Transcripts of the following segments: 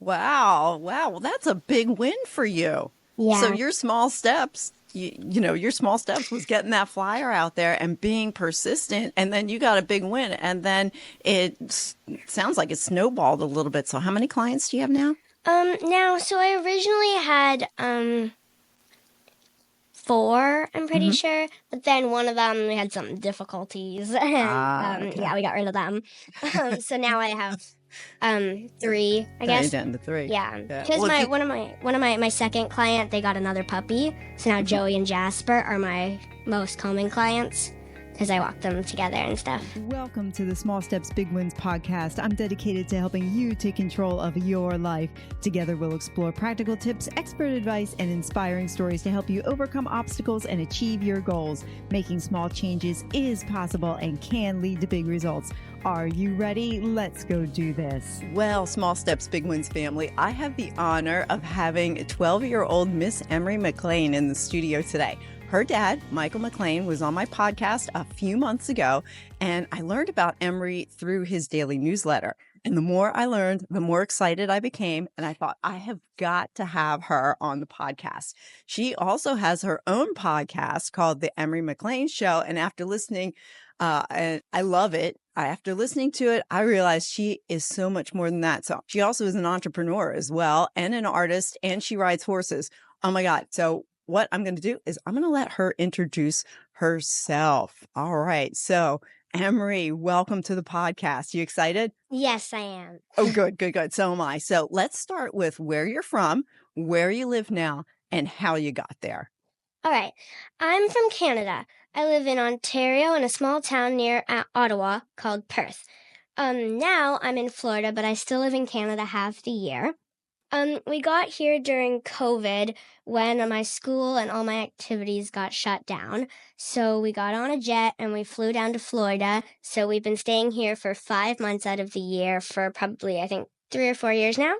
Wow. Wow. Well, that's a big win for you. So Yeah. your small steps, your small steps was getting that flyer out there and being persistent. And then you got a big win. And then sounds like it snowballed a little bit. So how many clients do you have now? Now, so I originally had, four, I'm pretty Hmm. sure, but then one of them, we had some difficulties, and, Ah, okay. yeah, we got rid of them. So now I have, three, I Now you're guess. down to three. Yeah, Yeah. because Well, my one of my second client, they got another puppy, so now mhm. Joey and Jasper are my most common clients because I walk them together and stuff. Welcome to the Small Steps, Big Wins podcast. I'm dedicated to helping you take control of your life. Together, we'll explore practical tips, expert advice, and inspiring stories to help you overcome obstacles and achieve your goals. Making small changes is possible and can lead to big results. Are you ready? Let's go do this. Well, Small Steps, Big Wins family, I have the honor of having 12-year-old Miss Emery McLean in the studio today. Her dad, Michael McLean, was on my podcast a few months ago, and I learned about Emery through his daily newsletter. And the more I learned, the more excited I became, and I thought, I have got to have her on the podcast. She also has her own podcast called The Emery McLean Show, and after listening, and I love it. After listening to it, I realized she is so much more than that. So she also is an entrepreneur as well, and an artist, and she rides horses. Oh my God. So what I'm going to do is I'm going to let her introduce herself. All right. So, Emery, welcome to the podcast. You excited? Yes, I am. Oh, good, good, good. So am I. So let's start with where you're from, where you live now, and how you got there. All right. I'm from Canada. I live in Ontario in a small town near Ottawa called Perth. Now I'm in Florida, but I still live in Canada half the year. We got here during COVID when my school and all my activities got shut down. So we got on a jet and we flew down to Florida. So we've been staying here for 5 months out of the year for probably, I think, 3 or 4 years now.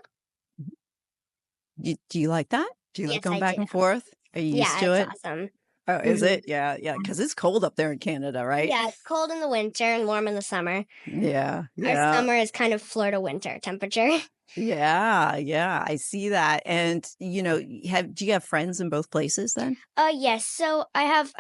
Do you like that? Do you like Yes, going I back do. and forth? Are you used Yeah, to it's it? awesome. Oh, is Mhm. it? Yeah, yeah. Because it's cold up there in Canada, right? Yeah, it's cold in the winter and warm in the summer. Yeah, Our yeah. summer is kind of Florida winter temperature. Yeah, yeah, I see that. And do you have friends in both places then? Yes. So I have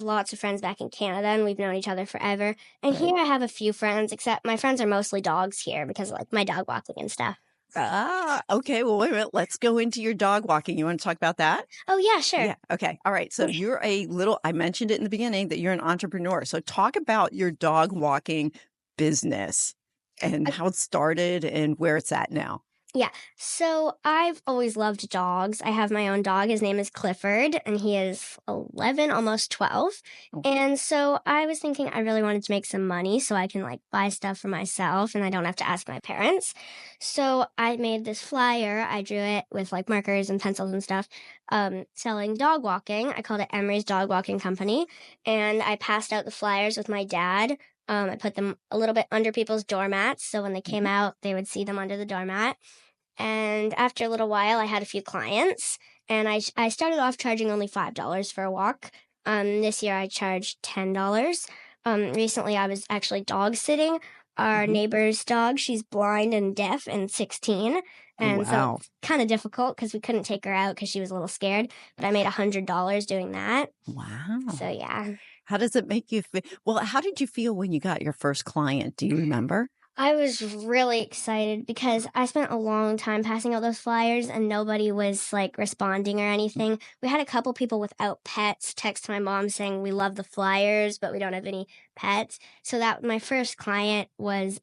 lots of friends back in Canada and we've known each other forever. And Right. here I have a few friends, except my friends are mostly dogs here because of, like, my dog walking and stuff. Ah, okay. Well, wait a minute. Let's go into your dog walking. You want to talk about that? Oh, yeah, sure. Yeah. Okay. All right. So I mentioned it in the beginning that you're an entrepreneur. So talk about your dog walking business and how it started and where it's at now. Yeah. So I've always loved dogs. I have my own dog. His name is Clifford, and he is 11, almost 12. Oh. And so I was thinking I really wanted to make some money so I can, like, buy stuff for myself and I don't have to ask my parents. So I made this flyer. I drew it with, like, markers and pencils and stuff, selling dog walking. I called it Emery's Dog Walking Company. And I passed out the flyers with my dad. I put them a little bit under people's doormats. So when they came Mhm. out, they would see them under the doormat. And after a little while, I had a few clients, and I started off charging only $5 for a walk. This year I charged $10. Recently I was actually dog sitting our Mhm. neighbor's dog. She's blind and deaf and 16, Oh, and so wow. it's kind of difficult because we couldn't take her out because she was a little scared. But I made $100 doing that. So Wow. yeah. How does it make you feel? Well, how did you feel when you got your first client? Do you remember? I was really excited because I spent a long time passing out those flyers and nobody was, like, responding or anything. We had a couple people without pets text my mom saying we love the flyers, but we don't have any pets. So that my first client was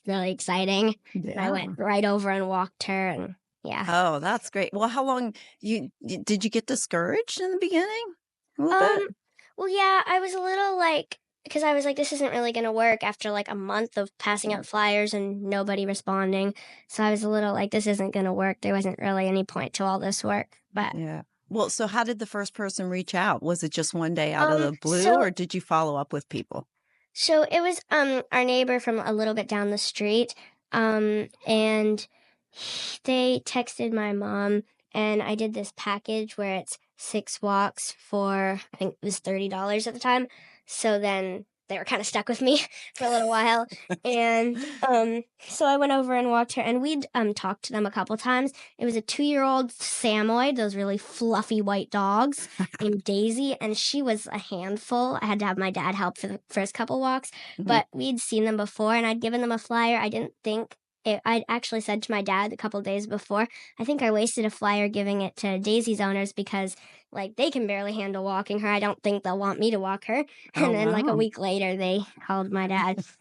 really exciting. And I Yeah. went right over and walked her, and yeah. Oh, that's great. Well, how long did you get discouraged in the beginning? A little Um, bit? well, yeah, I was a little like, because I was like, this isn't really going to work after like a month of passing out flyers and nobody responding. So I was a little like, this isn't going to work. There wasn't really any point to all this work. But Yeah. Well, so how did the first person reach out? Was it just one day out of um, the blue, so or did you follow up with people? so it was our neighbor from a little bit down the street. And they texted my mom, and I did this package where it's 6 walks for, I think it was $30 at the time. So then they were kind of stuck with me for a little while. And so I went over and walked her, and we'd talked to them a couple times. It was a 2-year-old Samoyed, those really fluffy white dogs, named Daisy, and she was a handful. I had to have my dad help for the first couple walks, Mhm. but we'd seen them before, and I'd given them a flyer. I didn't think I'd actually said to my dad a couple days before, I think I wasted a flyer giving it to Daisy's owners because like they can barely handle walking her. I don't think they'll want me to walk her. Oh, And then like a wow. week later they called my dad. So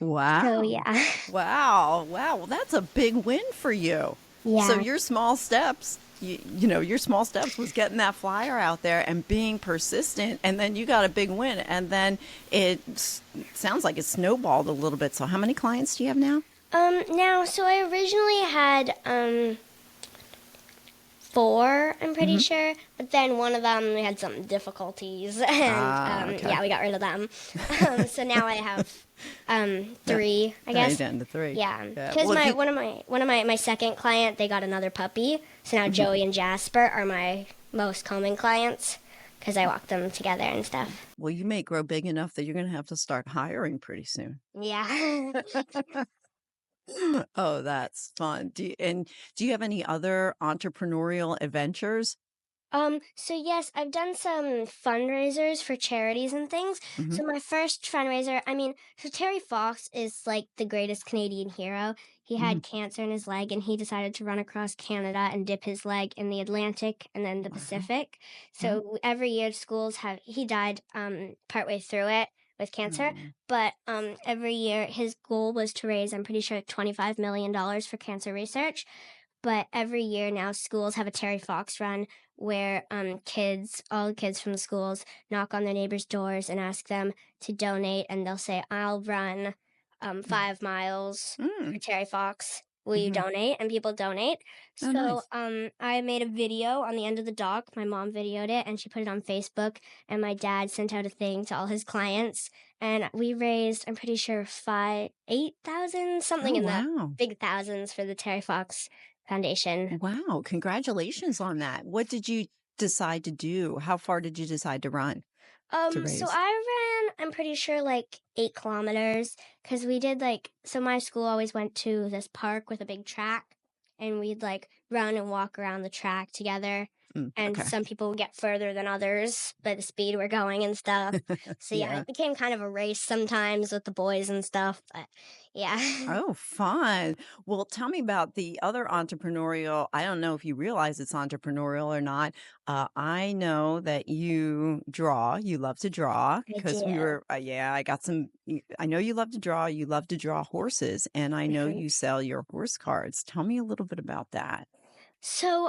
Wow. yeah. Wow. Wow. Well, that's a big win for you. So Yeah. your small steps, your small steps was getting that flyer out there and being persistent, and then you got a big win, and then sounds like it snowballed a little bit. So how many clients do you have now? Now so I originally had 4, I'm pretty sure, but then one of them we had some difficulties, and Okay. yeah, we got rid of them. So now I have 3, I Now you're guess. down to 3. Yeah, Yeah. because Well, if you- one of my second client, they got another puppy, so now Joey and Jasper are my most common clients because I walk them together and stuff. well, you may grow big enough that you're going to have to start hiring pretty soon. Yeah. Oh, that's fun. Do you have any other entrepreneurial adventures? So yes, I've done some fundraisers for charities and things. Hmm. So my first fundraiser, so Terry Fox is like the greatest Canadian hero. He Hmm. had cancer in his leg and he decided to run across Canada and dip his leg in the Atlantic and then the Wow. Pacific. Wow. So every year schools he died partway through it with cancer, Oh. but every year his goal was to raise, I'm pretty sure, $25 million for cancer research. But every year now, schools have a Terry Fox run where all the kids from the schools knock on their neighbors' doors and ask them to donate, and they'll say, "I'll run 5 miles for Mm. Terry Fox. Will you Hmm. donate?" And people donate. Oh, So nice. I made a video on the end of the dock. My mom videoed it, and she put it on Facebook. And my dad sent out a thing to all his clients, and we raised, I'm pretty sure, 8,000, something Oh, in the wow. big thousands for the Terry Fox Foundation. Wow. Congratulations on that. What did you decide to do? How far did you decide to run to So raise? I ran, I'm pretty sure, like 8 kilometers, because we did so my school always went to this park with a big track, and we'd like run and walk around the track together. And Okay. some people would get further than others by the speed we're going and stuff. So yeah, Yeah. it became kind of a race sometimes with the boys and stuff. But yeah. Oh, fun. Well, tell me about the other entrepreneurial. I don't know if you realize it's entrepreneurial or not. I know that you draw. You love to draw I because we do. were, yeah, I got some. I know you love to draw. You love to draw horses, and I know you sell your horse cards. Tell me a little bit about that. So,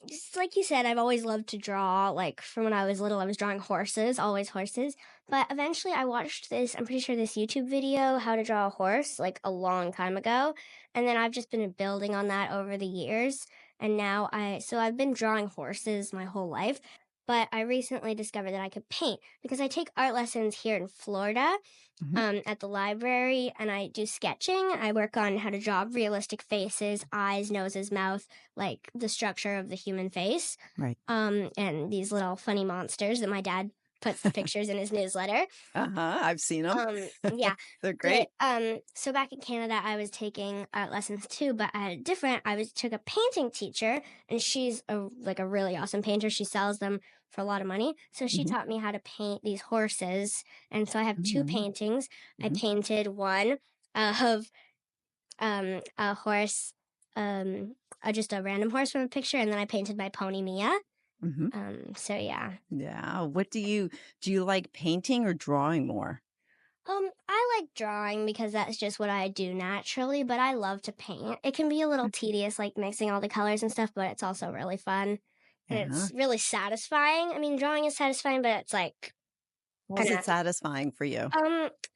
just like you said, I've always loved to draw. Like from when I was little, I was drawing horses, always horses. But eventually, I watched this. I'm pretty sure this YouTube video, how to draw a horse, like a long time ago, and then I've just been building on that over the years. And now I've been drawing horses my whole life. But I recently discovered that I could paint because I take art lessons here in Florida Hmm. at the library, and I do sketching. I work on how to draw realistic faces, eyes, noses, mouth, like the structure of the human face, Right. and these little funny monsters that my dad puts the pictures in his newsletter. I've seen them. Yeah. They're But great. so back in Canada, I was taking art lessons too, but I had a different. Took a painting teacher, and she's a really awesome painter. She sells them for a lot of money, so she Hmm. taught me how to paint these horses. And so I have 2 Hmm. paintings. I Hmm. painted one of a horse, just a random horse from a picture, and then I painted my pony Mia. Hmm. So yeah. Yeah. What do you like painting or drawing more? I like drawing because that's just what I do naturally, but I love to paint. It can be a little tedious, like mixing all the colors and stuff, but it's also really fun. And Yeah. it's really satisfying. I mean, drawing is satisfying, but it's like Was kind it of, satisfying for you?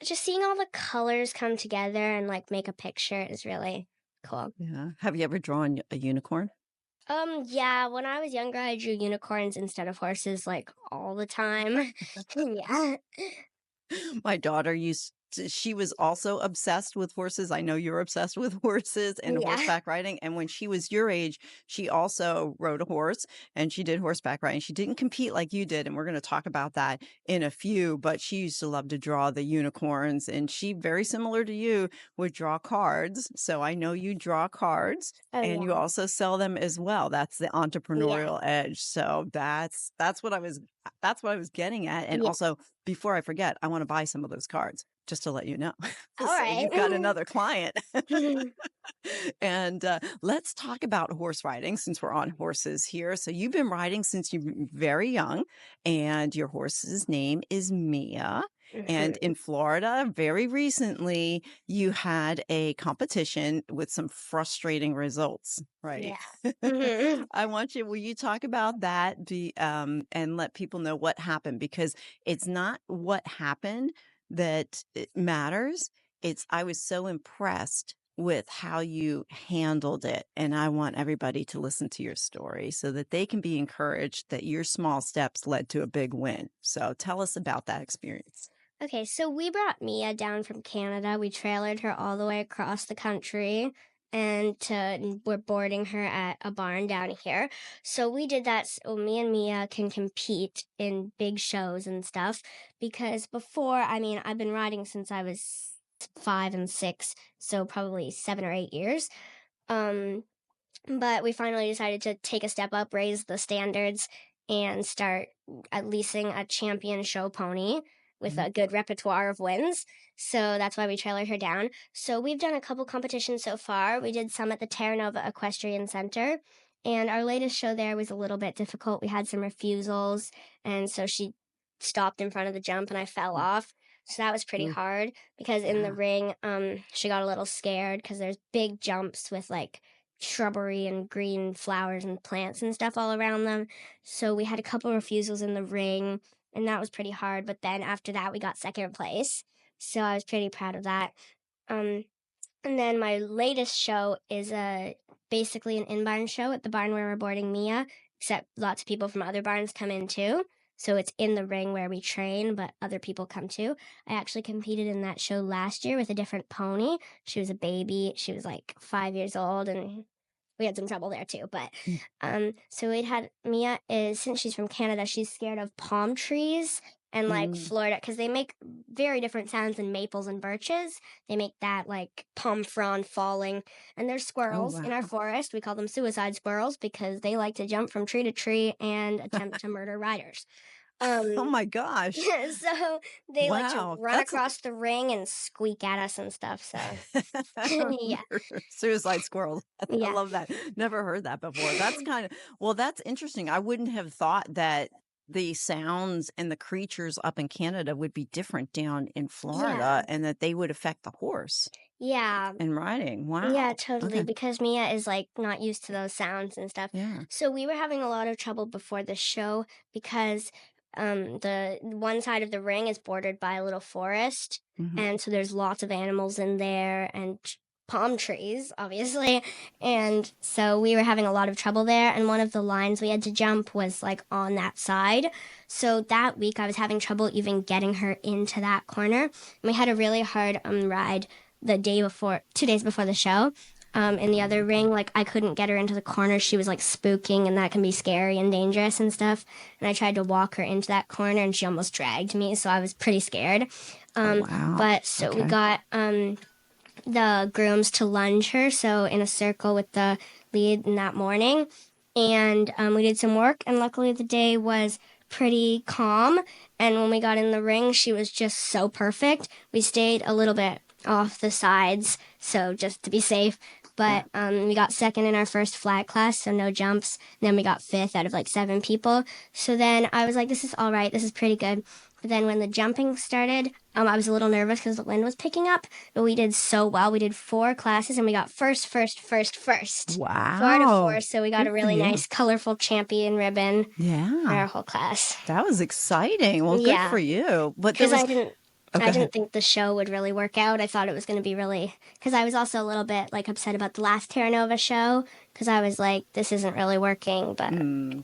just seeing all the colors come together and like make a picture is really cool. Yeah. Have you ever drawn a unicorn? Yeah, when I was younger, I drew unicorns instead of horses like all the time. Yeah. My daughter used she was also obsessed with horses. I know you're obsessed with horses and Yeah. horseback riding. And when she was your age, she also rode a horse and she did horseback riding. She didn't compete like you did. And we're going to talk about that in a few, but she used to love to draw the unicorns. And she, very similar to you, would draw cards. So I know you draw cards Oh and you yeah. also sell them as well. That's the Yeah. entrepreneurial edge. So that's what I was getting at. And Yeah. also, before I forget, I want to buy some of those cards just to let you know. All So right. you've got another client. And let's talk about horse riding since we're on horses here. So you've been riding since you're very young, and your horse's name is Mia. And Mhm. in Florida, very recently, you had a competition with some frustrating results, right? Yeah. Mhm. Will you talk about that and let people know what happened? Because it's not what happened that it matters. I was so impressed with how you handled it. And I want everybody to listen to your story so that they can be encouraged that your small steps led to a big win. So tell us about that experience. Okay, so we brought Mia down from Canada. We trailered her all the way across the country and we're boarding her at a barn down here. So we did that so me and Mia can compete in big shows and stuff because before, I mean, I've been riding since I was 5 and 6, so probably 7 or 8 years. Um but we finally decided to take a step up, raise the standards, and start at leasing a champion show pony with Mhm. a good repertoire of wins. So that's why we trailered her down. So we've done a couple competitions so far. We did some at the Terra Nova Equestrian Center, and our latest show there was a little bit difficult. We had some refusals, and so she stopped in front of the jump, and I fell Mm. off. So that was pretty Ooh, hard because in the yeah. ring, she got a little scared because there's big jumps with like shrubbery and green flowers and plants and stuff all around them. So we had a couple refusals in the ring, and that was pretty hard. But then after that, we got second place. So I was pretty proud of that. Um, and then my latest show is basically an in-barn show at the barn where we're boarding Mia, except lots of people from other barns come in too. So it's in the ring where we train, but other people come too. I actually competed in that show last year with a different pony. She was a baby. She was like 5 years old, and we had some trouble there too. But Mm. so we'd had Mia is since she's from Canada, she's scared of palm trees and like Mm. Florida because they make very different sounds than maples and birches. They make that like palm frond falling. And there's Oh, squirrels in our wow. forest. We call them suicide squirrels because they like to jump from tree to tree and attempt to murder riders. Oh Um, my gosh. so they like to Wow. run across the ring and squeak at us and stuff. So yeah, Suicide squirrel. I yeah, love that. Never heard that before. Well, that's interesting. I wouldn't have thought that the sounds and the creatures up in Canada would be different down in yeah, Florida and that they would affect the horse yeah. and riding. Yeah, Wow. totally. Okay. Because Mia is like not used to those sounds and stuff. Yeah. So we were having a lot of trouble before the show because the one side of the ring is bordered by a little forest, Mhm. and so there's lots of animals in there and palm trees, obviously. And so we were having a lot of trouble there, and one of the lines we had to jump was like on that side. So that week I was having trouble even getting her into that corner. And we had a really hard ride the day before, 2 days before the show. In the other ring, like I couldn't get her into the corner. She was like spooking, and that can be scary and dangerous and stuff. And I tried to walk her into that corner, and she almost dragged me, so I was pretty scared. Oh, wow. But so we Okay. got the grooms to lunge her, so in a circle with the lead in that morning, and we did some work. And luckily, the day was pretty calm. And when we got in the ring, she was just so perfect. We stayed a little bit off the sides, so just to be safe. Yeah. But we got second in our first flat class, so no jumps. And then we got fifth out of like 7 people. So then I was like, this is all right. This is pretty good. But then when the jumping started, I was a little nervous because the wind was picking up. But we did so well. We did 4 classes, and we got first. 4 out of 4. Wow. So we got Good a for really you. nice, colorful champion ribbon for Yeah. our whole class. That was exciting. Well, good Yeah. for you. But there Because was, I go ahead. didn't think the show would really work out. I thought it was going to be really, because I was also a little bit like upset about the last Terra Nova show because I was like, this isn't really working, but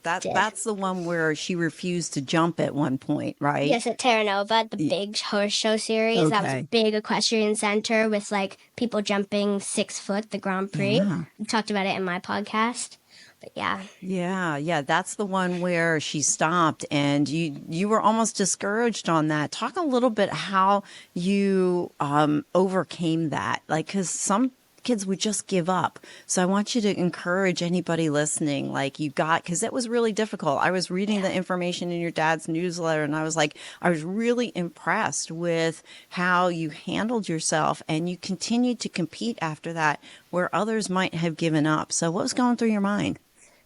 That's the one where she refused to jump at one point, right? Yes, at Terra Nova, the big horse show series. That was a Okay. big equestrian center with like people jumping 6 foot, the Grand Prix. Yeah. We talked about it in my podcast. But yeah. Yeah, that's the one where she stopped and you were almost discouraged on that. Talk a little bit how you overcame that. Like, cuz some kids would just give up. So I want you to encourage anybody listening, like because it was really difficult. I was reading the information in your dad's newsletter and I was like, I was really impressed with how you handled yourself and you continued to compete after that where others might have given up. So what was going through your mind?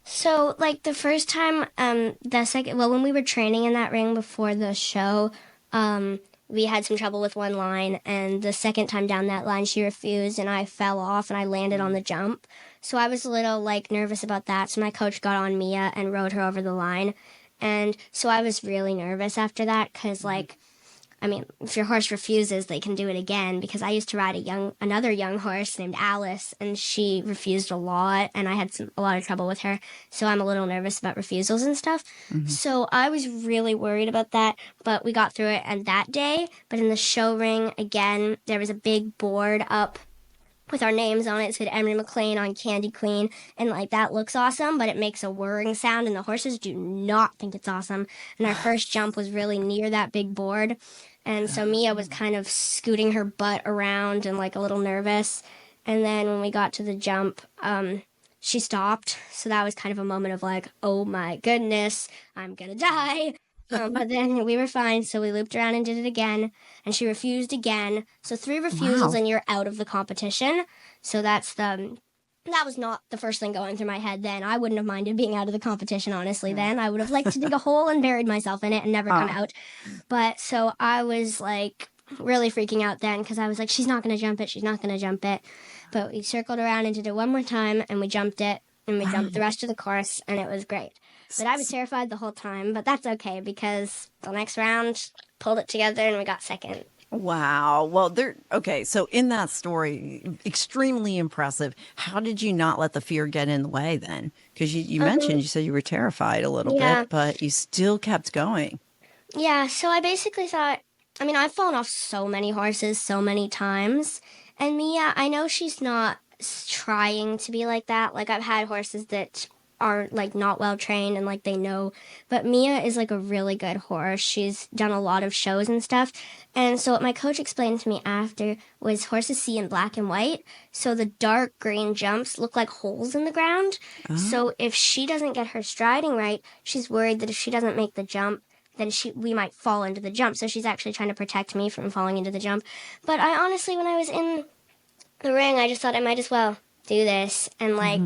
So, like, the first time, when we were training in that ring before the show, we had some trouble with one line, and the second time down that line, she refused, and I fell off, and I landed on the jump. So I was a little, like, nervous about that, so my coach got on Mia and rode her over the line. And so I was really nervous after that, because, like, I mean, if your horse refuses, they can do it again, because I used to ride another young horse named Alice, and she refused a lot, and I had a lot of trouble with her, so I'm a little nervous about refusals and stuff. So I was really worried about that, but we got through it, and that day, but in the show ring, again, there was a big board up with our names on it. It said Emery McLean on Candy Queen, and like that looks awesome, but it makes a whirring sound, and the horses do not think it's awesome. And our first jump was really near that big board, and so Mia was kind of scooting her butt around and like a little nervous. And then when we got to the jump, she stopped. So that was kind of a moment of like, oh my goodness, I'm gonna die. But then we were fine, so we looped around and did it again, and she refused again. So 3 refusals and you're out of the competition. So that was not the first thing going through my head then. I wouldn't have minded being out of the competition, honestly, then. I would have liked to dig a hole and buried myself in it and never come out. But so I was like really freaking out then because I was like, she's not going to jump it. She's not going to jump it. But we circled around and did it one more time, and we jumped it, and we jumped the rest of the course, and it was great. But I was terrified the whole time, but that's okay because the next round pulled it together and we got second. Wow. Well, okay. So in that story, extremely impressive. How did you not let the fear get in the way then? Because you mentioned, you said you were terrified a little bit, but you still kept going. Yeah. So I basically thought, I mean, I've fallen off so many horses so many times. And Mia, I know she's not trying to be like that. Like I've had horses that are like not well trained and like they know, but Mia is like a really good horse. She's done a lot of shows and stuff. And so what my coach explained to me after was horses see in black and white, so the dark green jumps look like holes in the ground. So if she doesn't get her striding right, she's worried that if she doesn't make the jump, then we might fall into the jump. So she's actually trying to protect me from falling into the jump. But I honestly, when I was in the ring, I just thought I might as well do this. And like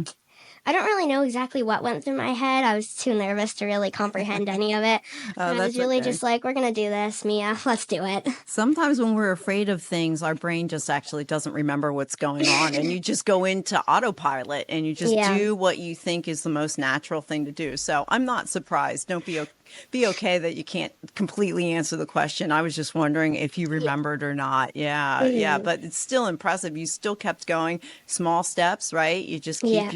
I don't really know exactly what went through my head. I was too nervous to really comprehend any of it. I was really just like, we're going to do this, Mia. Let's do it. Sometimes when we're afraid of things, our brain just actually doesn't remember what's going on. And you just go into autopilot and you just do what you think is the most natural thing to do. So I'm not surprised. Don't be okay that you can't completely answer the question. I was just wondering if you remembered or not. Yeah. But it's still impressive. You still kept going. Small steps, right? You just keep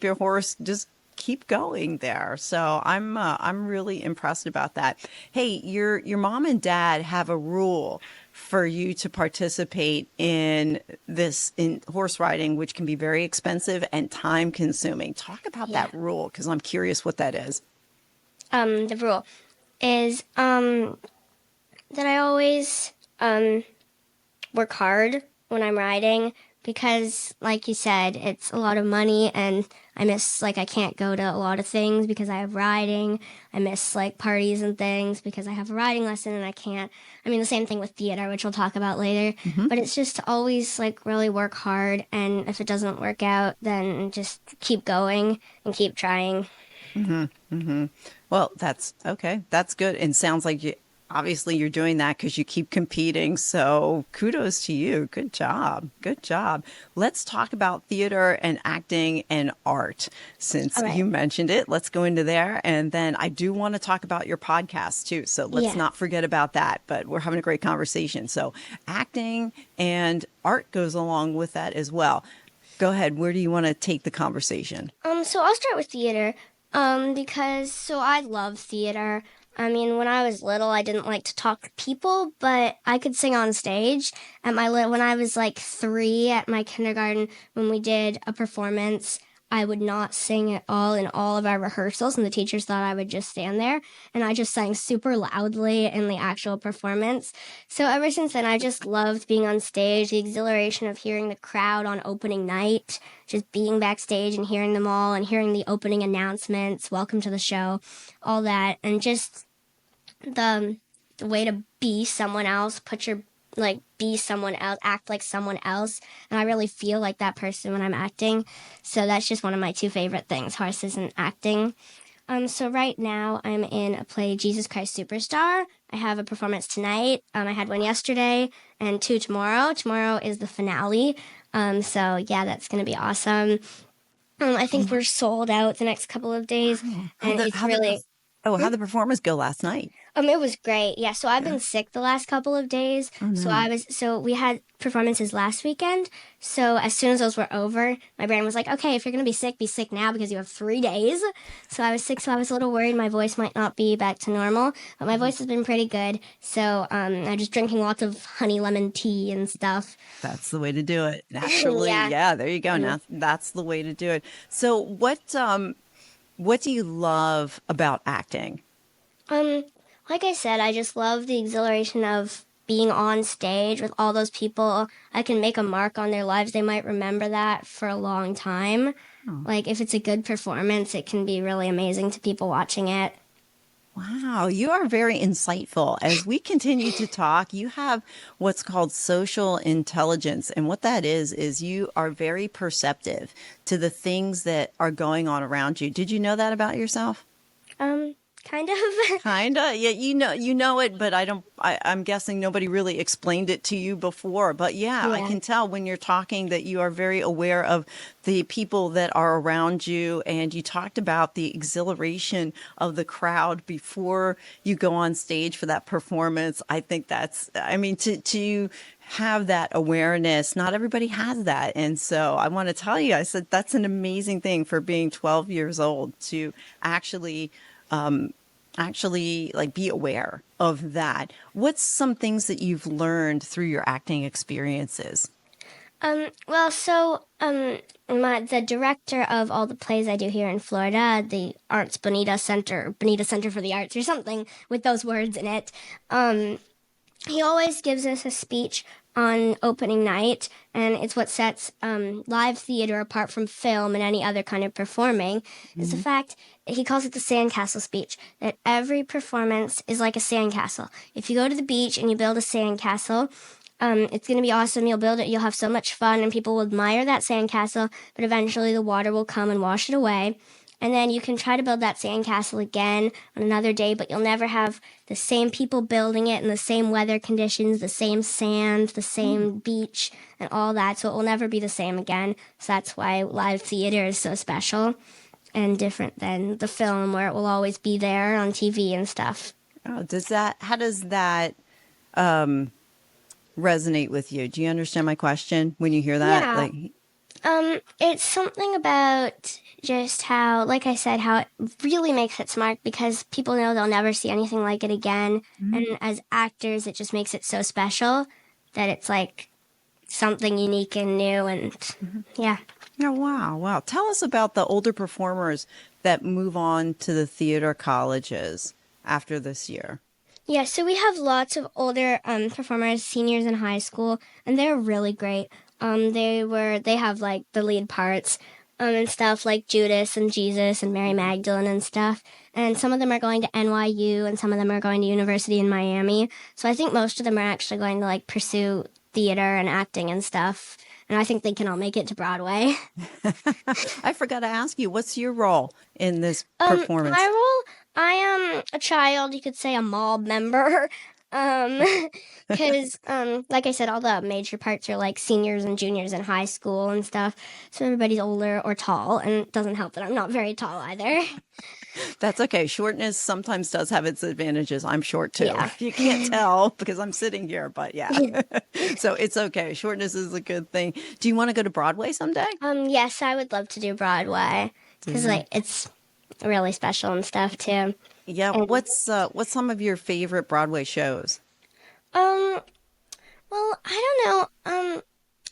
your horse, just keep going there. So I'm really impressed about that. Hey, your mom and dad have a rule for you to participate in horse riding, which can be very expensive and time consuming. Talk about that rule, because I'm curious what that is. The rule is that I always work hard when I'm riding because, like you said, it's a lot of money and I can't go to a lot of things because I have riding. I miss like parties and things because I have a riding lesson and I can't. I mean, the same thing with theater, which we'll talk about later. But it's just to always like really work hard, and if it doesn't work out, then just keep going and keep trying. Well, that's okay. That's good. And sounds like obviously you're doing that because you keep competing. So kudos to you. Good job. Good job. Let's talk about theater and acting and art. Since you mentioned it, let's go into there. And then I do want to talk about your podcast too. So let's not forget about that. But we're having a great conversation. So acting and art goes along with that as well. Go ahead. Where do you want to take the conversation? So I'll start with theater, because I love theater. I mean, when I was little, I didn't like to talk to people, but I could sing on stage. When I was like 3 at my kindergarten, when we did a performance, I would not sing at all in all of our rehearsals, and the teachers thought I would just stand there, and I just sang super loudly in the actual performance. So ever since then, I just loved being on stage, the exhilaration of hearing the crowd on opening night, just being backstage and hearing them all and hearing the opening announcements, welcome to the show, all that, and just the way to be someone else, be someone else, act like someone else, and I really feel like that person when I'm acting. So that's just one of my 2 favorite things, horses and acting. So right now I'm in a play, Jesus Christ Superstar. I have a performance tonight. I had one yesterday and 2 tomorrow. Tomorrow is the finale. So yeah, that's going to be awesome. I think we're sold out the next couple of days, and it's really... How'd the performance go last night? It was great. Yeah, so I've been sick the last couple of days. Oh, no. So we had performances last weekend. So as soon as those were over, my brain was like, okay, if you're going to be sick now because you have 3 days. So I was sick, so I was a little worried my voice might not be back to normal. But my voice has been pretty good. So I'm just drinking lots of honey lemon tea and stuff. That's the way to do it. Naturally. Yeah, there you go. Now that's the way to do it. So what do you love about acting? Like I said, I just love the exhilaration of being on stage with all those people. I can make a mark on their lives. They might remember that for a long time. Oh. Like, if it's a good performance, it can be really amazing to people watching it. Wow, you are very insightful. As we continue to talk, you have what's called social intelligence. And what that is you are very perceptive to the things that are going on around you. Did you know that about yourself? Kind of. Kinda. Yeah, you know it, but I'm guessing nobody really explained it to you before. But yeah, I can tell when you're talking that you are very aware of the people that are around you. And you talked about the exhilaration of the crowd before you go on stage for that performance. I think to have that awareness, not everybody has that. And so I want to tell you, I said, that's an amazing thing for being 12 years old to actually like be aware of that. What's some things that you've learned through your acting experiences? The director of all the plays I do here in Florida, the Arts Bonita Center for the Arts or something with those words in it, he always gives us a speech on opening night, and it's what sets live theater apart from film and any other kind of performing. Is the fact, he calls it the sandcastle speech, that every performance is like a sandcastle. If you go to the beach and you build a sandcastle, it's going to be awesome. You'll build it, you'll have so much fun, and people will admire that sandcastle, but eventually the water will come and wash it away. And then you can try to build that sandcastle again on another day, but you'll never have the same people building it in the same weather conditions, the same sand, the same beach, and all that. So it will never be the same again. So that's why live theater is so special and different than the film, where it will always be there on TV and stuff. Oh, how does that resonate with you? Do you understand my question when you hear that? Yeah. It's something about just how, like I said, how it really makes it smart, because people know they'll never see anything like it again. Mm-hmm. And as actors, it just makes it so special that it's like something unique and new. And yeah. Yeah. Wow. Tell us about the older performers that move on to the theater colleges after this year. Yeah, so we have lots of older performers, seniors in high school, and they're really great. They have like the lead parts and stuff, like Judas and Jesus and Mary Magdalene and stuff. And some of them are going to NYU, and some of them are going to University in Miami. So I think most of them are actually going to like pursue theater and acting and stuff. And I think they can all make it to Broadway. I forgot to ask you, what's your role in this performance? My role, I am a child, you could say a mob member. Because, like I said, all the major parts are like seniors and juniors in high school and stuff. So everybody's older or tall, and it doesn't help that I'm not very tall either. That's okay. Shortness sometimes does have its advantages. I'm short too. Yeah. You can't tell because I'm sitting here, but yeah. So it's okay. Shortness is a good thing. Do you want to go to Broadway someday? Yes, I would love to do Broadway because like it's really special and stuff too. Yeah. And What's some of your favorite Broadway shows? well, I don't know.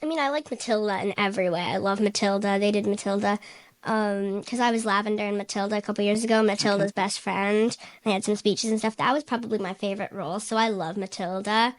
I mean, I like Matilda in every way. I love Matilda. They did Matilda because I was Lavender in Matilda a couple years ago, Matilda's best friend. They had some speeches and stuff. That was probably my favorite role, so I love Matilda.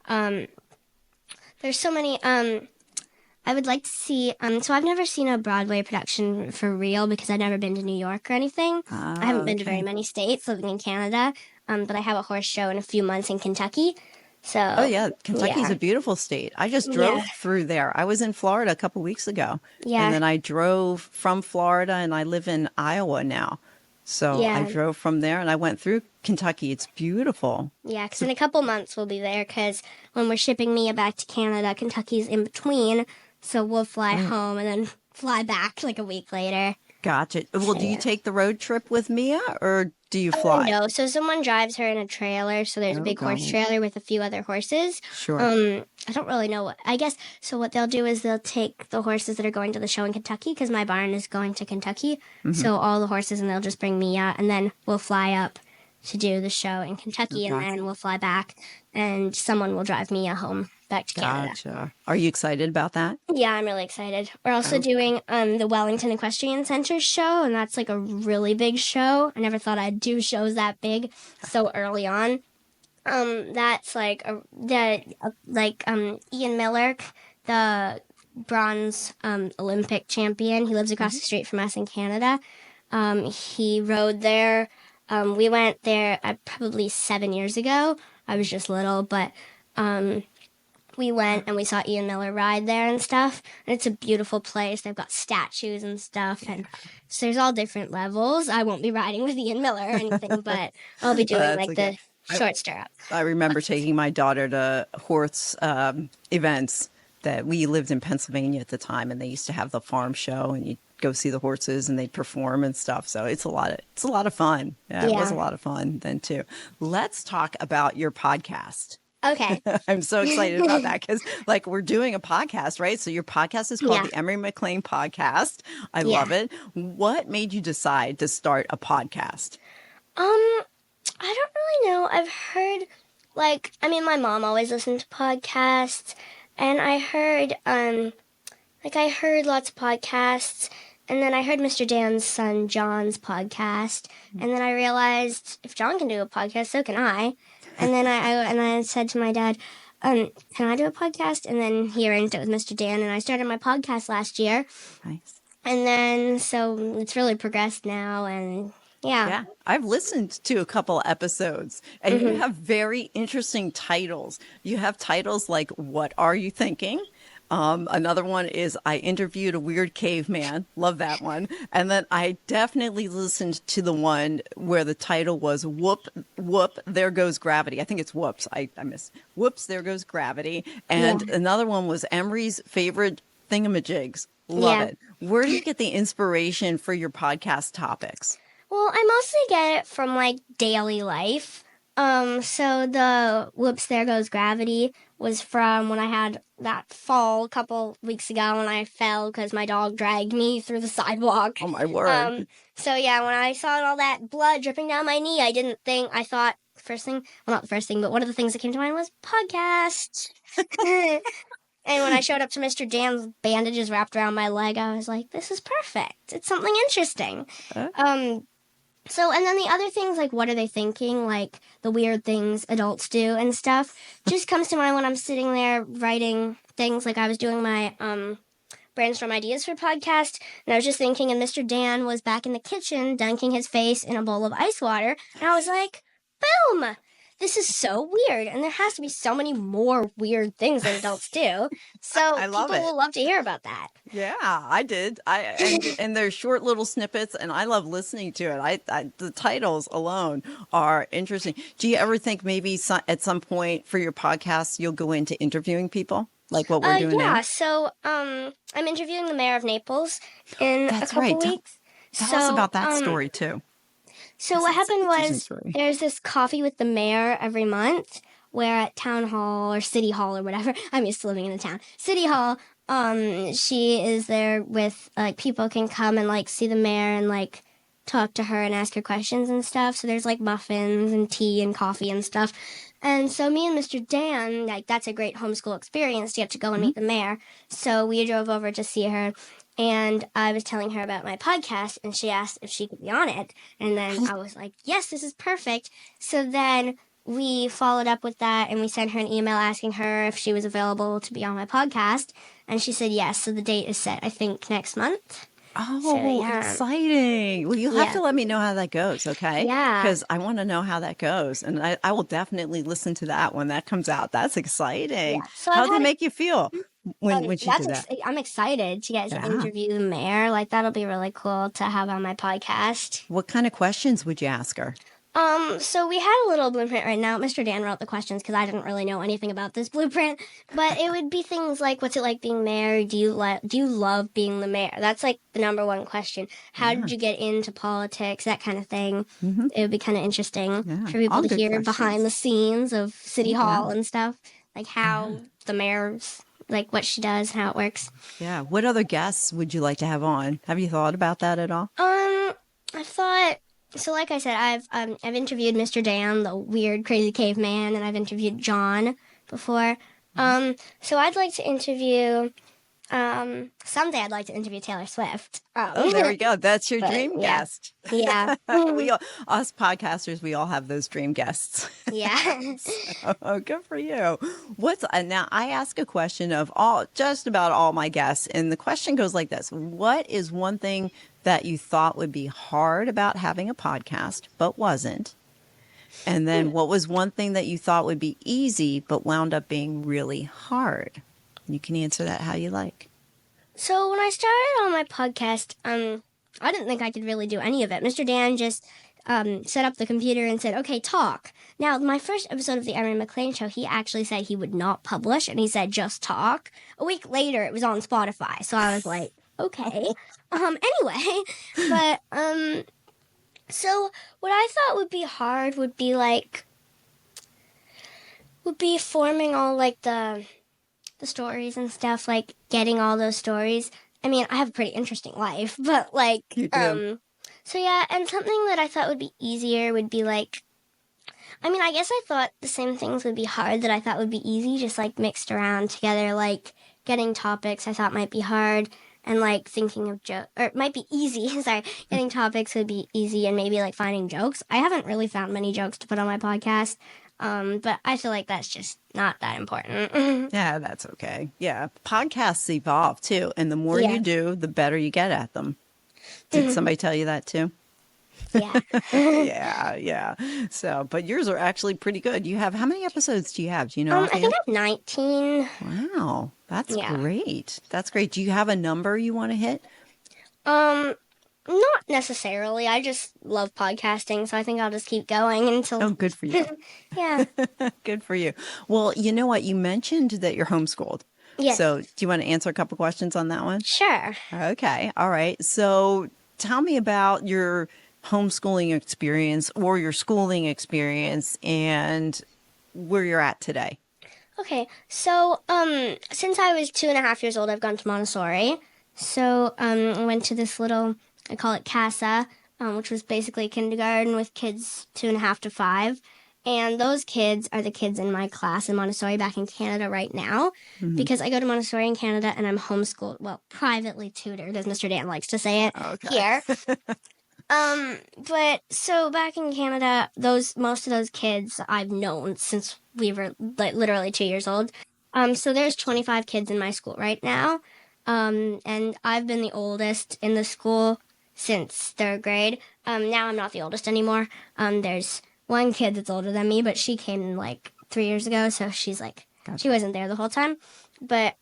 There's so many. I would like to see. So I've never seen a Broadway production for real because I've never been to New York or anything. I haven't been to very many states living in Canada. But I have a horse show in a few months in Kentucky. So. Oh yeah, Kentucky's yeah. a beautiful state. I just drove through there. I was in Florida a couple weeks ago. Yeah. And then I drove from Florida and I live in Iowa now. So I drove from there and I went through Kentucky. It's beautiful. Yeah, because in a couple months we'll be there because when we're shipping Mia back to Canada, Kentucky's in between. So we'll fly home and then fly back like a week later. Gotcha. Well, do you take the road trip with Mia or do you fly? No, so someone drives her in a trailer. So there's a big horse trailer with a few other horses. Sure. I don't really know I guess, so what they'll do is they'll take the horses that are going to the show in Kentucky because my barn is going to Kentucky. So all the horses and they'll just bring Mia and then we'll fly up to do the show in Kentucky and then we'll fly back and someone will drive Mia home back to Canada. Gotcha. Are you excited about that? Yeah, I'm really excited. We're also doing the Wellington Equestrian Center show, and that's like a really big show. I never thought I'd do shows that big so early on. That's like Ian Miller, the bronze Olympic champion. He lives across the street from us in Canada. He rode there. We went there probably 7 years ago. I was just little, but we went and we saw Ian Miller ride there and stuff. And it's a beautiful place. They've got statues and stuff. And so there's all different levels. I won't be riding with Ian Miller or anything, but I'll be doing the short stirrup. I remember taking my daughter to horse events that we lived in Pennsylvania at the time. And they used to have the farm show and you go see the horses and they perform and stuff. So it's a lot of fun. Yeah, it was a lot of fun then too. Let's talk about your podcast. Okay. I'm so excited about that because like we're doing a podcast, right? So your podcast is called the Emery McLean Podcast. I love it. What made you decide to start a podcast? I don't really know. I've heard my mom always listened to podcasts and I heard lots of podcasts. And then I heard Mr. Dan's son John's podcast, and then I realized if John can do a podcast, so can I. And then I said to my dad, "Can I do a podcast?" And then he arranged it with Mr. Dan, and I started my podcast last year. Nice. And then so it's really progressed now, and yeah. I've listened to a couple episodes, and you have very interesting titles. You have titles like "What Are You Thinking?" Another one is I interviewed a weird caveman. Love that one. And then I definitely listened to the one where the title was Whoop, Whoop, There Goes Gravity. I think it's Whoops. I missed. Whoops, There Goes Gravity. And another one was Emery's favorite thingamajigs. Love it. Where do you get the inspiration for your podcast topics? Well, I mostly get it from like daily life. So the Whoops, There Goes Gravity was from when I had that fall a couple weeks ago when I fell because my dog dragged me through the sidewalk. Oh, my word. So, yeah, when I saw all that blood dripping down my knee, I thought, first thing, well, not the first thing, but one of the things that came to mind was podcast. And when I showed up to Mr. Dan's bandages wrapped around my leg, I was like, this is perfect. It's something interesting. So, and then the other things, like, what are they thinking? Like, the weird things adults do and stuff, just comes to mind when I'm sitting there writing things. Like, I was doing my brainstorm ideas for podcast, and I was just thinking, and Mr. Dan was back in the kitchen dunking his face in a bowl of ice water, and I was like, boom! This is so weird, and there has to be so many more weird things that adults do. So people will love to hear about that. Yeah, I did. And they're short little snippets, and I love listening to it. The titles alone are interesting. Do you ever think maybe at some point for your podcast you'll go into interviewing people, like what we're doing now? Yeah. So I'm interviewing the mayor of Naples in a couple weeks. Tell us about that story too. So what That's an happened interesting was story. there's this coffee with the mayor every month where at town hall or city hall or whatever. I'm used to living in a town. City hall, she is there with like people can come and like see the mayor and like talk to her and ask her questions and stuff. So there's like muffins and tea and coffee and stuff. And so me and Mr. Dan, like that's a great homeschool experience to get to go and meet the mayor. So we drove over to see her. And I was telling her about my podcast, and she asked if she could be on it. And then I was like, yes, this is perfect. So then we followed up with that, and we sent her an email asking her if she was available to be on my podcast. And she said yes. So the date is set, I think, next month. Oh, yeah. exciting. Well, you'll have Yeah. to let me know how that goes, okay? Yeah. Because I want to know how that goes. And I will definitely listen to that when that comes out. That's exciting. Yeah. So How I've did it had make you feel when she did that? I'm excited to get to Yeah. interview the mayor. Like that'll be really cool to have on my podcast. What kind of questions would you ask her? So we had a little blueprint right now. Mr. Dan wrote the questions because I didn't really know anything about this blueprint. But it would be things like, what's it like being mayor? Do you love being the mayor? That's like the number one question. How did you get into politics? That kind of thing. Mm-hmm. It would be kind of interesting Yeah. for people All to good hear questions. behind the scenes of City Yeah. Hall and stuff. Like how the mayor's, like what she does, how it works. Yeah. What other guests would you like to have on? Have you thought about that at all? I thought. So, like I said, I've interviewed Mr. Dan, the weird, crazy caveman, and I've interviewed John before. So I'd like to interview. Someday I'd like to interview Taylor Swift. Oh, there we go. That's your But, dream yeah. guest. Yeah. Us podcasters, we all have those dream guests. Yeah. Oh, good for you. Now I ask a question of just about all my guests, and the question goes like this: what is one thing that you thought would be hard about having a podcast but wasn't? And then what was one thing that you thought would be easy but wound up being really hard? You can answer that how you like. So when I started on my podcast, I didn't think I could really do any of it. Mr. Dan just set up the computer and said, okay, talk. Now, my first episode of the Emery McLean show, he actually said he would not publish, and he said just talk. A week later, it was on Spotify, so I was like, okay. Anyway, but, so what I thought would be hard would be forming all, like, the stories and stuff, like getting all those stories. I mean, I have a pretty interesting life, but like, You do. so yeah, and something that I thought would be easier would be like, I mean, I guess I thought the same things would be hard that I thought would be easy, just like mixed around together, like getting topics I thought might be hard, and like thinking of or it might be easy, sorry, getting topics would be easy, and maybe like finding jokes. I haven't really found many jokes to put on my podcast. But I feel like that's just not that important. Yeah, that's okay. Yeah. Podcasts evolve too. And the more Yeah. you do, the better you get at them. Did somebody tell you that too? Yeah. Yeah. So, but yours are actually pretty good. You have, how many episodes do you have? Do you know? I think I have 19. Wow. That's Yeah. great. That's great. Do you have a number you want to hit? Not necessarily. I just love podcasting, so I think I'll just keep going until. Oh, good for you. Yeah. Good for you. Well, you know what? You mentioned that you're homeschooled. Yes. So do you want to answer a couple questions on that one? Sure. Okay. All right. So tell me about your homeschooling experience or your schooling experience and where you're at today. Okay. So, since I was 2.5 years old, I've gone to Montessori. So, I went to this little, I call it CASA, which was basically kindergarten with kids 2.5 to 5. And those kids are the kids in my class in Montessori back in Canada right now, because I go to Montessori in Canada and I'm homeschooled, well, privately tutored, as Mr. Dan likes to say it here. But so back in Canada, most of those kids I've known since we were like literally 2 years old. So there's 25 kids in my school right now. And I've been the oldest in the school since 3rd grade. Now I'm not the oldest anymore. There's one kid that's older than me, but she came like 3 years ago, so she's like, she wasn't there the whole time. But,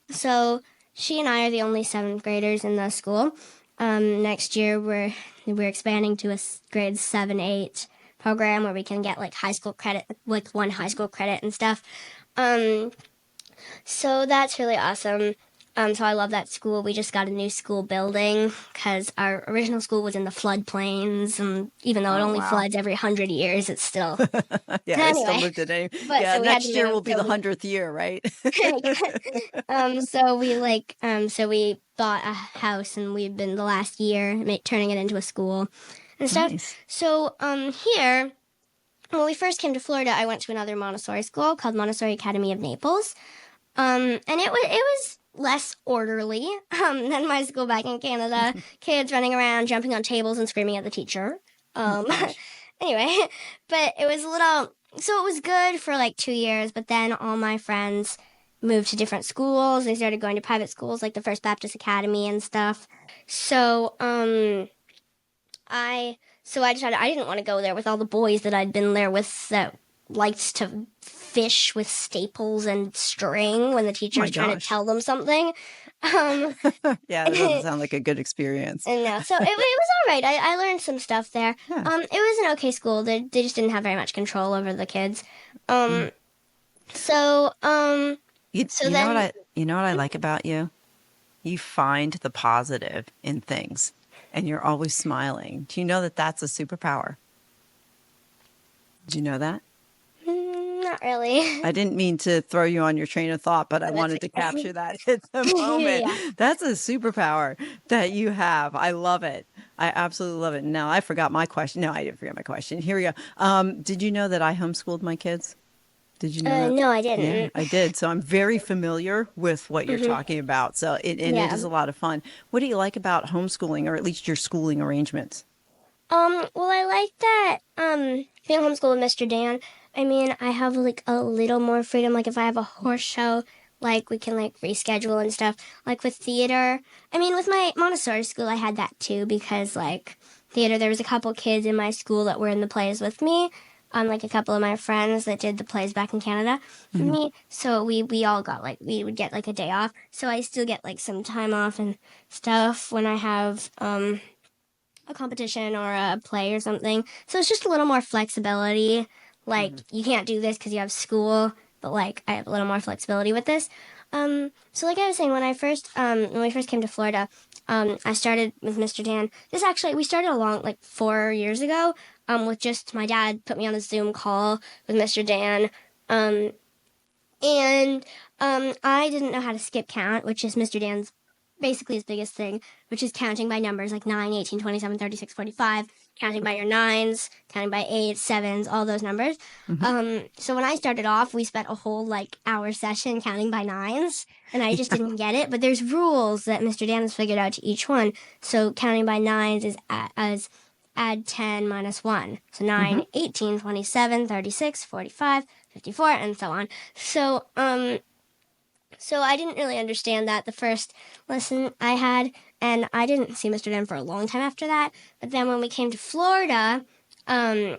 so she and I are the only 7th graders in the school. Next year we're expanding to a grade 7-8 program where we can get like high school credit, like 1 high school credit and stuff. So that's really awesome. So I love that school. We just got a new school building because our original school was in the floodplains, and even though it only floods every 100 years, it's still Yeah, it still anyway. lived it anyway. But Yeah, so we had to next year move. will be the 100th year, right? So we bought a house, and we've been the last year turning it into a school and stuff. Nice. So here, when we first came to Florida, I went to another Montessori school called Montessori Academy of Naples, and it was less orderly than my school back in Canada. Kids running around, jumping on tables, and screaming at the teacher. Anyway, but it was so it was good for like 2 years, but then all my friends moved to different schools. They started going to private schools like the First Baptist Academy and stuff. So, I decided I didn't want to go there with all the boys that I'd been there with that liked to fish with staples and string when the teacher's trying to tell them something. Yeah, that doesn't sound like a good experience. And no, so it was all right. I learned some stuff there. Yeah. It was an okay school. They just didn't have very much control over the kids. You know what I like about you? You find the positive in things, and you're always smiling. Do you know that that's a superpower? Do you know that? Not really. I didn't mean to throw you on your train of thought, but I wanted to capture that at the moment. Yeah. That's a superpower that you have. I love it. I absolutely love it. Now, I forgot my question. No, I didn't forget my question. Here we go. Did you know that I homeschooled my kids? Did you know that? No, I didn't. Yeah, I did. So I'm very familiar with what you're talking about. So it is a lot of fun. What do you like about homeschooling, or at least your schooling arrangements? Well, I like that, being homeschooled with Mr. Dan. I mean, I have, like, a little more freedom. Like, if I have a horse show, like, we can, like, reschedule and stuff. Like, with theater, I mean, with my Montessori school, I had that, too, because, like, theater, there was a couple kids in my school that were in the plays with me. Like, a couple of my friends that did the plays back in Canada for me. So we all got, like, we would get, like, a day off. So I still get, like, some time off and stuff when I have, a competition or a play or something. So it's just a little more flexibility. Like, you can't do this because you have school, but, like, I have a little more flexibility with this. So like I was saying, when we first came to Florida, I started with Mr. Dan. We started along, like, 4 years ago, with just my dad put me on a Zoom call with Mr. Dan. I didn't know how to skip count, which is Mr. Dan's basically his biggest thing, which is counting by numbers like 9, 18, 27, 36, 45, counting by your 9s, counting by 8s, 7s, all those numbers. So when I started off, we spent a whole, like, hour session counting by 9s, and I just didn't get it. But there's rules that Mr. Dan has figured out to each one. So counting by 9s is as add 10 minus 1. So 9, 18, 27, 36, 45, 54, and so on. So I didn't really understand that the first lesson I had, and I didn't see Mr. Dan for a long time after that. But then when we came to Florida, I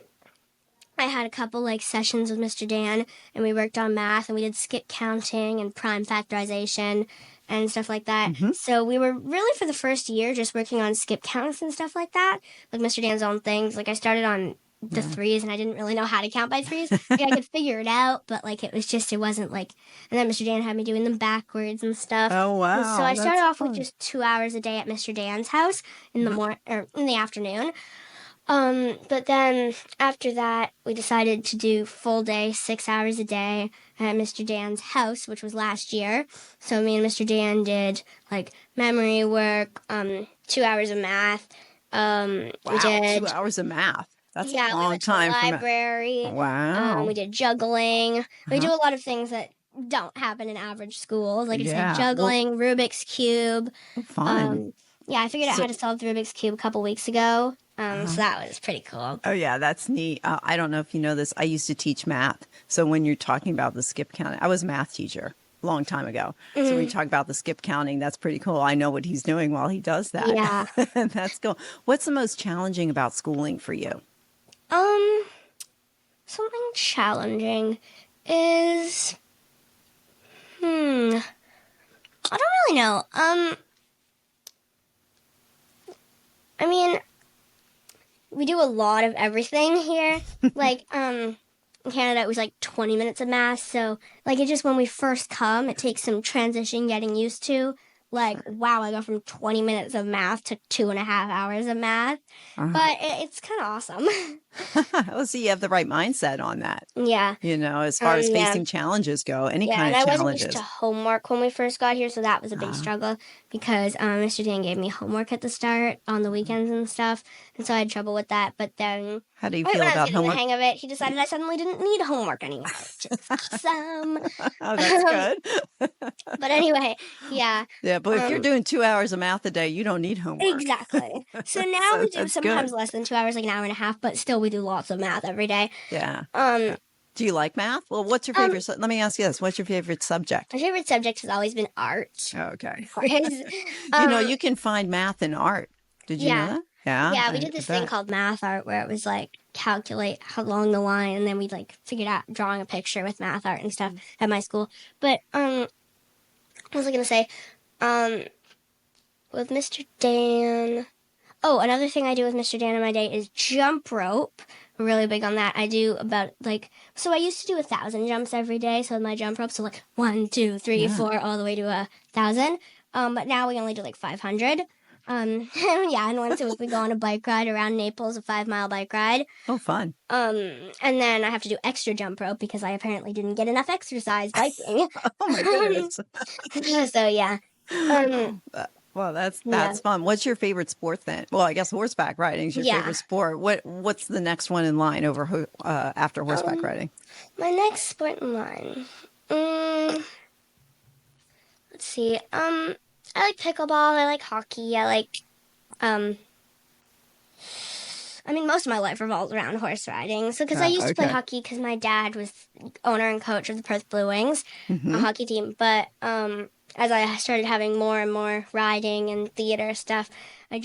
had a couple, like, sessions with Mr. Dan, and we worked on math, and we did skip counting and prime factorization and stuff like that. So we were really, for the first year, just working on skip counts and stuff like that, like Mr. Dan's own things. Like, I started on the 3s, and I didn't really know how to count by 3s. Like, I could figure it out, but, like, it wasn't, like... And then Mr. Dan had me doing them backwards and stuff. Oh, wow. And so I started off with just 2 hours a day at Mr. Dan's house in the afternoon. But then after that, we decided to do full day, 6 hours a day at Mr. Dan's house, which was last year. So me and Mr. Dan did, like, memory work, 2 hours of math. Wow, We did 2 hours of math. That's a we long went time. to the library. Wow. We did juggling. We do a lot of things that don't happen in average schools. Like I said, juggling, Rubik's Cube. Fun. I figured out how to solve the Rubik's Cube a couple weeks ago. So that was pretty cool. Oh, yeah, that's neat. I don't know if you know this. I used to teach math. So when you're talking about the skip counting, I was a math teacher a long time ago. So when you talk about the skip counting, that's pretty cool. I know what he's doing while he does that. Yeah. That's cool. What's the most challenging about schooling for you? Something challenging is... I don't really know. I mean... We do a lot of everything here. Like, in Canada, it was like 20 minutes of math. So, like, it just, when we first come, it takes some transition getting used to. like, wow, I go from 20 minutes of math to 2.5 hours of math. But it's kind of awesome. Well, see, you have the right mindset on that. Yeah. As far as Yeah. facing challenges go, any Yeah, kind and of I wasn't used challenges. to homework when we first got here, so that was a big struggle because Mr. Dan gave me homework at the start on the weekends and stuff, and so I had trouble with that. But then, How do you right feel when I was about getting the homework? hang of it, he decided I suddenly didn't need homework anymore, which is awesome. Oh, that's good. But anyway, yeah. Yeah, but if you're doing 2 hours of math a day, you don't need homework. Exactly. So now So we do that's sometimes good. less than 2 hours, like an hour and a half, but still we do lots of math every day. Yeah. Um, Do you like math? Well, what's your favorite? Let me ask you this. What's your favorite subject? my favorite subject has always been art. Okay. Because, You can find math in art. Did you know yeah. that? Yeah. Yeah, we I did this thing bet. called math art where it was like calculate along the line, and then we like figured out drawing a picture with math art and stuff at my school. But what was I gonna say? With Mr. Dan. Oh, another thing I do with Mr. Dan in my day is jump rope. We're really big on that. I do about so I used to do 1,000 jumps every day. So with my jump rope, so like 1, 2, 3, Yeah. 4, all the way to 1,000. But now we only do like 500. And once a week we go on a bike ride around Naples, a 5-mile bike ride. Oh, fun. And then I have to do extra jump rope because I apparently didn't get enough exercise biking. Oh my goodness. So yeah. Well, that's Yeah. fun. What's your favorite sport then? Well, I guess horseback riding is your Yeah. favorite sport. What's the next one in line after horseback riding? My next sport in line. Let's see. I like pickleball. I like hockey. I like. I mean, most of my life revolves around horse riding. So, because I used to play Okay. hockey because my dad was owner and coach of the Perth Blue Wings, a hockey team. But as I started having more and more riding and theater stuff, I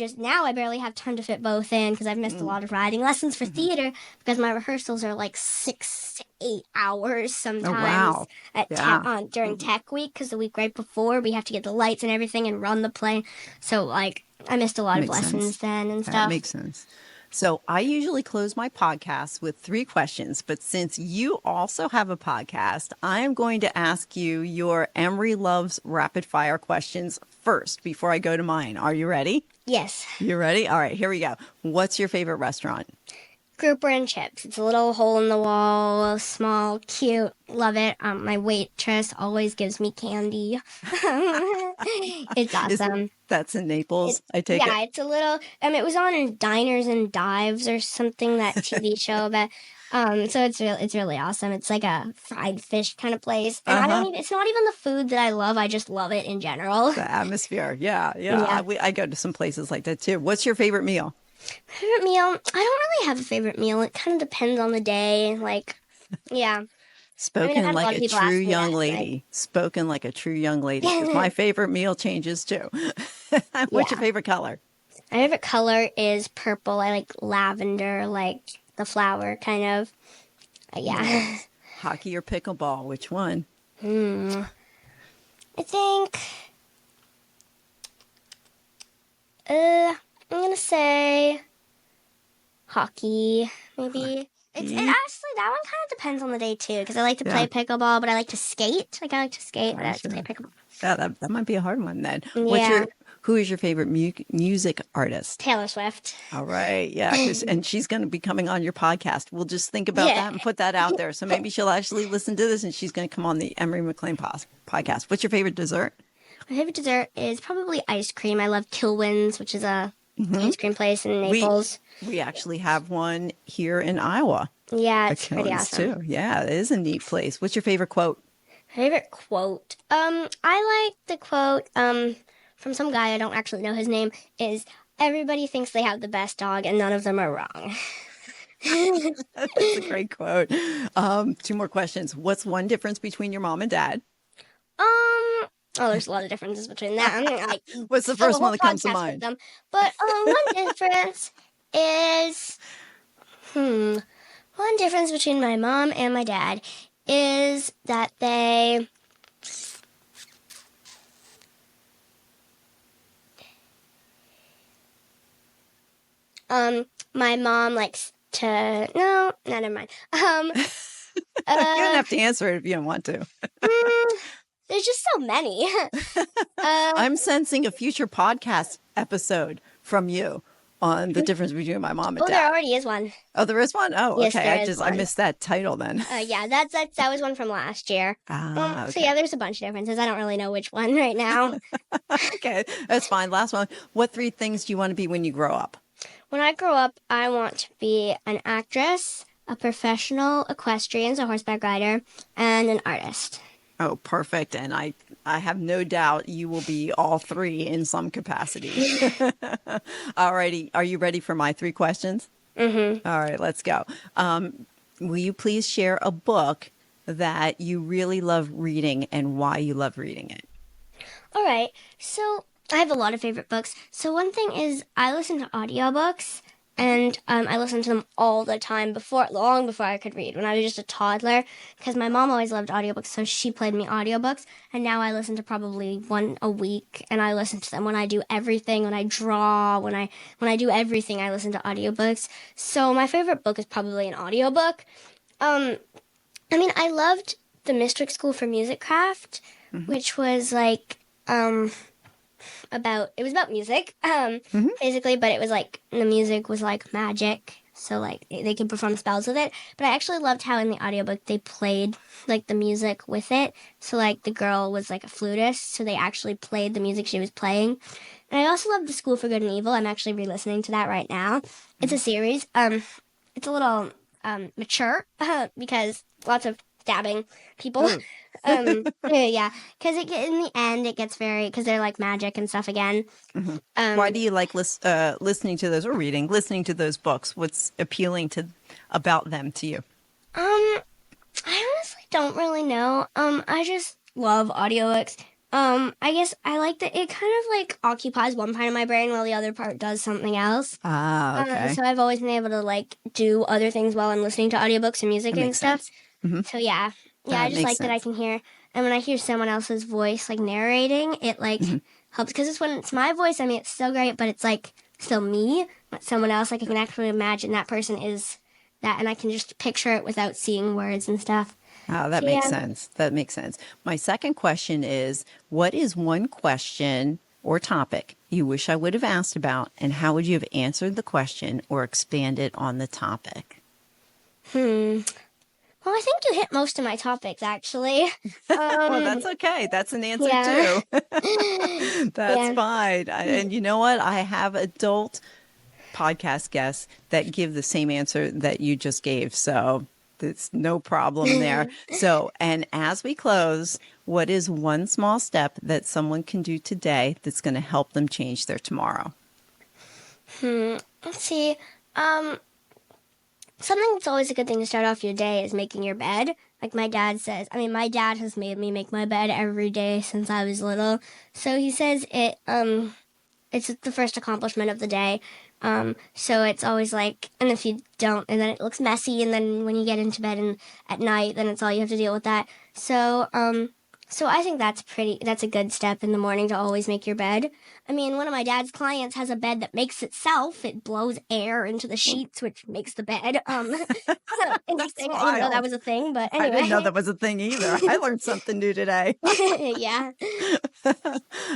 barely have time to fit both in because I've missed a lot of riding lessons for theater because my rehearsals are like 6 to 8 hours sometimes wow. during tech week because the week right before we have to get the lights and everything and run the play. So like I missed a lot of Makes lessons sense. then and stuff. That makes sense. So I usually close my podcast with 3 questions, but since you also have a podcast, I am going to ask you your Emery Loves rapid fire questions first before I go to mine. Are you ready? Yes. You ready? All right, here we go. What's your favorite restaurant? Grouper and Chips. It's a little hole in the wall, small, cute. Love it. My waitress always gives me candy. It's awesome. That's in Naples, I take it. Yeah, it's a little. It was on Diners and Dives or something, that TV show. But so it's really awesome. It's like a fried fish kind of place, and it's not even the food that I love. I just love it in general. The atmosphere. Yeah. Yeah. I go to some places like that too. What's your favorite meal? Favorite meal? I don't really have a favorite meal. It kind of depends on the day. Like, yeah. Spoken I've had a lot like of a people ask true me young that, lady. Spoken like a true young lady. 'Cause my favorite meal changes too. What's your favorite color? My favorite color is purple. I like lavender, like the flower kind of. Yeah. Hockey or pickleball? Which one? I think. I'm gonna say hockey, maybe. It actually, that one kind of depends on the day too, because I like to play pickleball, but I like to skate. Like I like to skate, but I like to play pickleball. Yeah, that might be a hard one then. Yeah. Who is your favorite music artist? Taylor Swift. All right, yeah, and she's going to be coming on your podcast. We'll just think about that and put that out there. So maybe she'll actually listen to this, and she's going to come on the Emery McLean podcast. What's your favorite dessert? My favorite dessert is probably ice cream. I love Kilwin's, which is a ice cream place in Naples. We actually have one here in Iowa. Yeah, it's pretty Killen's awesome. too. Yeah, it is a neat place. What's your favorite quote? Favorite quote? I like the quote from some guy, I don't actually know his name, is everybody thinks they have the best dog and none of them are wrong. That's a great quote. 2 more questions. What's one difference between your mom and dad? There's a lot of differences between that. I mean, like, What's the first one that comes to podcast with mind? them. But one difference is, one difference between my mom and my dad is that they my mom likes to never mind. You don't have to answer it if you don't want to. There's just so many. I'm sensing a future podcast episode from you on the difference between my mom and Oh, there dad. already is one. Oh, there is one? Oh, Yes, okay. there I is I one. missed that title then. Yeah, that was one from last year. Ah, So okay. yeah, there's a bunch of differences. I don't really know which one right now. Okay, that's fine. Last one. What 3 things do you want to be when you grow up? When I grow up, I want to be an actress, a professional equestrian, so horseback rider, and an artist. Oh, perfect. And I have no doubt you will be all 3 in some capacity. All righty. Are you ready for my 3 questions? Mm-hmm. All right, let's go. Will you please share a book that you really love reading and why you love reading it? All right. So I have a lot of favorite books. So one thing is I listen to audiobooks, and I listened to them all the time long before I could read, when I was just a toddler, because my mom always loved audiobooks, so she played me audiobooks, and now I listen to probably one a week, and I listen to them when I do everything, when I draw, when I do everything, I listen to audiobooks. So my favorite book is probably an audiobook. I mean, I loved The Mystic School for Music Craft, which was like it was about music, basically, but it was like the music was like magic, so like they could perform spells with it. But I actually loved how in the audiobook they played like the music with it. So like the girl was like a flutist, so they actually played the music she was playing. And I also loved The School for Good and Evil. I'm actually re-listening to that right now. It's a series. It's a little mature because lots of stabbing people. Yeah, because in the end it gets because they're like magic and stuff again. Why do you like listening to those or listening to those books? What's appealing about them to you? I honestly don't really know. I just love audiobooks. I guess I like that it kind of like occupies one part of my brain while the other part does something else. Ah, okay. So I've always been able to like do other things while I'm listening to audiobooks and music That and makes stuff. sense. So yeah, That I just makes like that I sense. can hear. And when I hear someone else's voice like narrating, it like helps, because when it's my voice, I mean, it's so great, but it's like still me, not someone else. Like I can actually imagine that person is that, and I can just picture it without seeing words and stuff. Oh, that makes sense. That makes sense. My second question is, what is one question or topic you wish I would have asked about, and how would you have answered the question or expanded on the topic? Well, I think you hit most of my topics, actually. Well, that's okay. That's an answer yeah. too. That's fine. And you know what? I have adult podcast guests that give the same answer that you just gave. So it's no problem there. So, and as we close, what is one small step that someone can do today that's going to help them change their tomorrow? Let's see. Something that's always a good thing to start off your day is making your bed. Like my dad says. I mean, my dad has made me make my bed every day since I was little. So he says it's the first accomplishment of the day. So it's always like, and if you don't, and then it looks messy, and then when you get into bed and at night, then it's all you have to deal with that. So I think that's a good step in the morning, to always make your bed. I mean, one of my dad's clients has a bed that makes itself. It blows air into the sheets, which makes the bed. Interesting. I didn't know that was a thing, but anyway. I didn't know that was a thing either. I learned something new today. Yeah.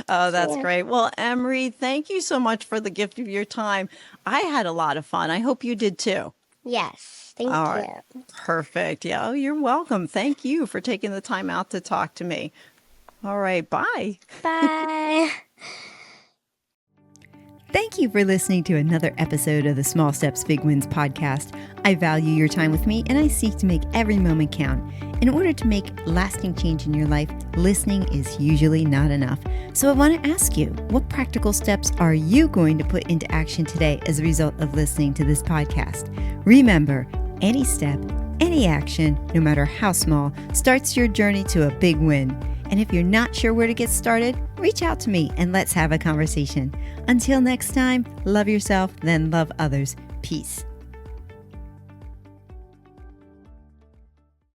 Oh, that's great. Well, Emery, thank you so much for the gift of your time. I had a lot of fun. I hope you did too. Yes. Thank All you. right. Perfect. Yeah. Oh, you're welcome. Thank you for taking the time out to talk to me. All right. Bye. Bye. Thank you for listening to another episode of the Small Steps, Big Wins podcast. I value your time with me, and I seek to make every moment count. In order to make lasting change in your life, listening is usually not enough. So I want to ask you, what practical steps are you going to put into action today as a result of listening to this podcast? Remember, any step, any action, no matter how small, starts your journey to a big win. And if you're not sure where to get started, reach out to me and let's have a conversation. Until next time, love yourself, then love others. Peace.